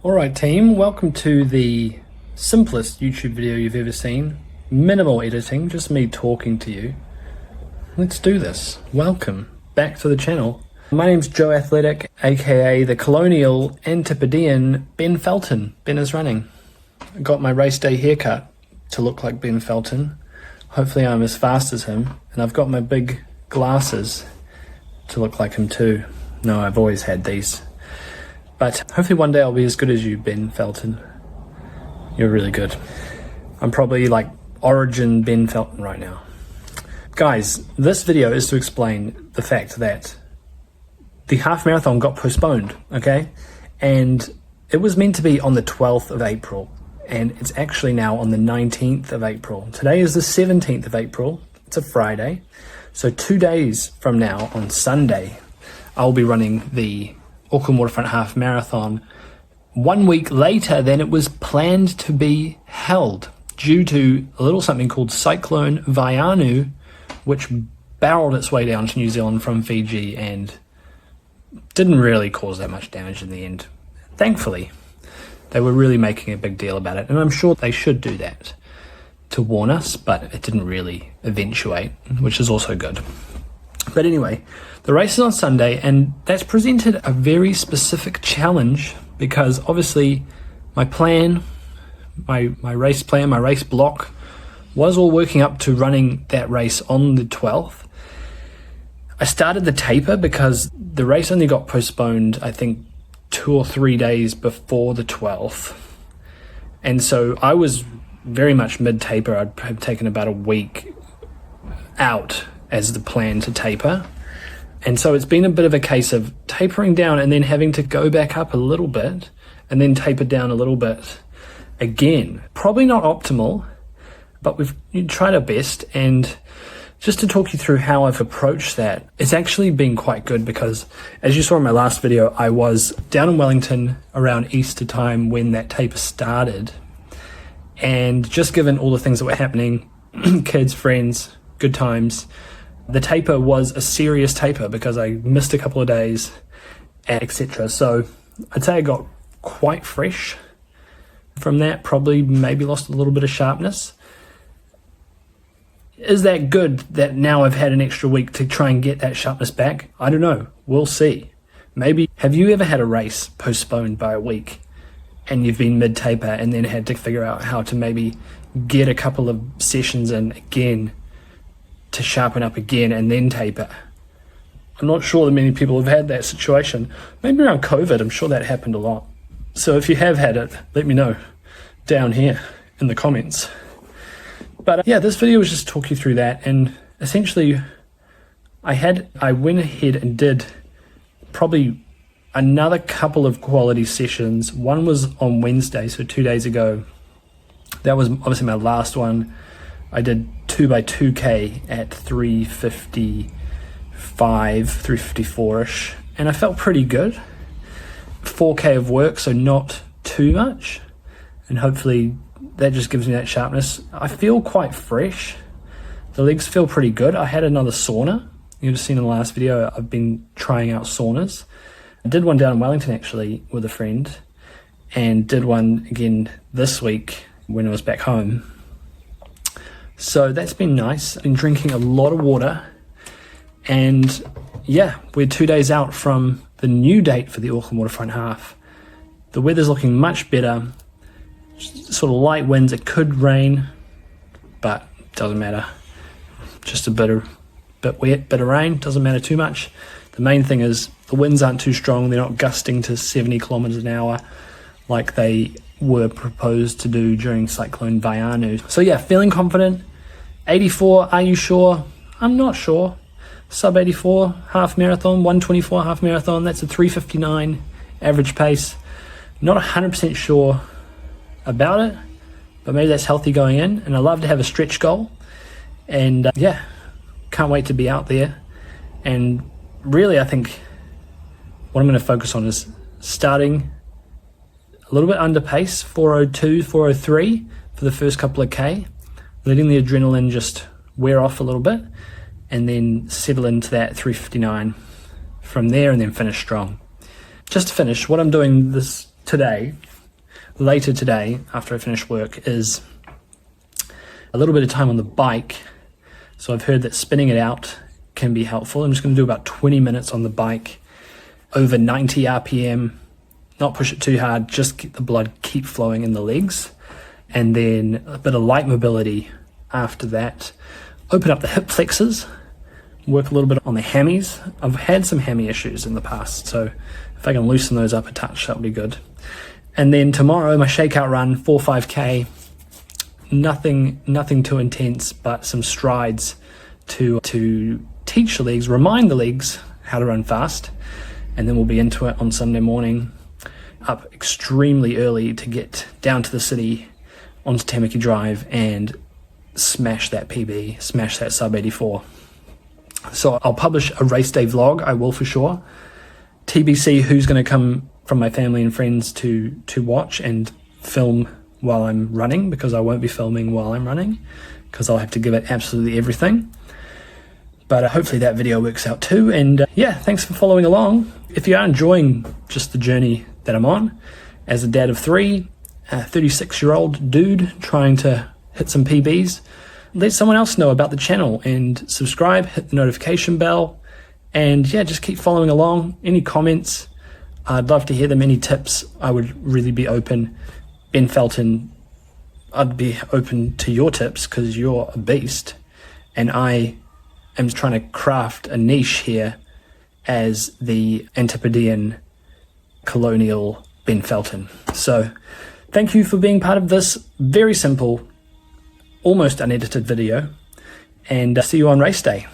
Alright team, welcome to the simplest YouTube video you've ever seen. Minimal editing, just me talking to you. Let's do this. Welcome back to the channel. My name's Joe Athletic, aka the Colonial Antipodean Ben Felton. Ben is running. I got my race day haircut to look like Ben Felton. Hopefully I'm as fast as him. And I've got my big glasses to look like him too. No, I've always had these. But hopefully one day I'll be as good as you, Ben Felton. You're really good. I'm probably like Origin Ben Felton right now. Guys, this video is to explain the fact that the half marathon got postponed, okay? And it was meant to be on the 12th of April, and it's actually now on the 19th of April. Today is the 17th of April. It's a Friday. So 2 days from now, on Sunday, I'll be running the Auckland Waterfront Half Marathon 1 week later than it was planned to be held due to a little something called Cyclone Vaianu, which barreled its way down to New Zealand from Fiji and didn't really cause that much damage in the end. Thankfully, they were really making a big deal about it, and I'm sure they should do that to warn us, but it didn't really eventuate, which is also good. But anyway, the race is on Sunday, and that's presented a very specific challenge because obviously my plan, my race plan, my race block was all working up to running that race on the 12th. I started the taper because the race only got postponed, I think, 2 or 3 days before the 12th. And so I was very much mid-taper. I'd have taken about a week out as the plan to taper. And so it's been a bit of a case of tapering down and then having to go back up a little bit and then taper down a little bit again. Probably not optimal, but we've tried our best. And just to talk you through how I've approached that, it's actually been quite good because, as you saw in my last video, I was down in Wellington around Easter time when that taper started. And just given all the things that were happening, kids, friends, good times, the taper was a serious taper because I missed a couple of days, etc. So I'd say I got quite fresh from that, probably maybe lost a little bit of sharpness. Is that good that now I've had an extra week to try and get that sharpness back? I don't know. We'll see. Maybe. Have you ever had a race postponed by a week and you've been mid-taper and then had to figure out how to maybe get a couple of sessions in again to sharpen up again and then taper? I'm not sure that many people have had that situation. Maybe around COVID, I'm sure that happened a lot. So if you have had it, let me know down here in the comments. But yeah, this video was just to talk you through that, and essentially I went ahead and did probably another couple of quality sessions. One was on Wednesday, so 2 days ago. That was obviously my last one. I did 2x2k at 3:55, 3:54ish, and I felt pretty good. 4k of work, so not too much, and hopefully that just gives me that sharpness. I feel quite fresh. The legs feel pretty good. I had another sauna. You've seen in the last video, I've been trying out saunas. I did one down in Wellington actually with a friend, and did one again this week when I was back home. So that's been nice. I've been drinking a lot of water, and yeah, we're 2 days out from the new date for the Auckland Waterfront Half. The weather's looking much better. Sort of light winds. It could rain, but doesn't matter. Just a bit wet, bit of rain, doesn't matter too much. The main thing is the winds aren't too strong. They're not gusting to 70 kilometers an hour like they were proposed to do during Cyclone Vaianu. So yeah, feeling confident. 84, are you sure? I'm not sure. Sub-84 half marathon, 124 half marathon, that's a 3:59 average pace. Not 100% sure about it, but maybe that's healthy going in. And I love to have a stretch goal, and yeah, can't wait to be out there. And really, I think what I'm going to focus on is starting a little bit under pace, 4:02, 4:03 for the first couple of K, letting the adrenaline just wear off a little bit, and then settle into that 3:59 from there, and then finish strong. Just to finish, what I'm doing today later today, after I finish work, is a little bit of time on the bike. So I've heard that spinning it out can be helpful. I'm just going to do about 20 minutes on the bike over 90 RPM, not push it too hard, just get the blood keep flowing in the legs, and then a bit of light mobility after that. Open up the hip flexors, work a little bit on the hammies. I've had some hammy issues in the past, so if I can loosen those up a touch, that'll be good. And then tomorrow, my shakeout run, 4-5K, nothing too intense, but some strides to teach the legs, remind the legs how to run fast, and then we'll be into it on Sunday morning, up extremely early to get down to the city onto Tamaki Drive and smash that PB, smash that Sub-84. So I'll publish a race day vlog, I will for sure. TBC who's going to come from my family and friends to watch and film while I'm running, because I won't be filming while I'm running, because I'll have to give it absolutely everything. But hopefully that video works out too. And yeah, thanks for following along. If you are enjoying just the journey that I'm on as a dad of 3, a 36-year-old dude trying to hit some PBs, let someone else know about the channel and subscribe, hit the notification bell, and yeah, just keep following along. Any comments, I'd love to hear them. Any tips, I would really be open. Ben Felton, I'd be open to your tips because you're a beast, and I am trying to craft a niche here as the Antipodean colonial Ben Felton. So thank you for being part of this very simple, almost unedited video, and see you on race day.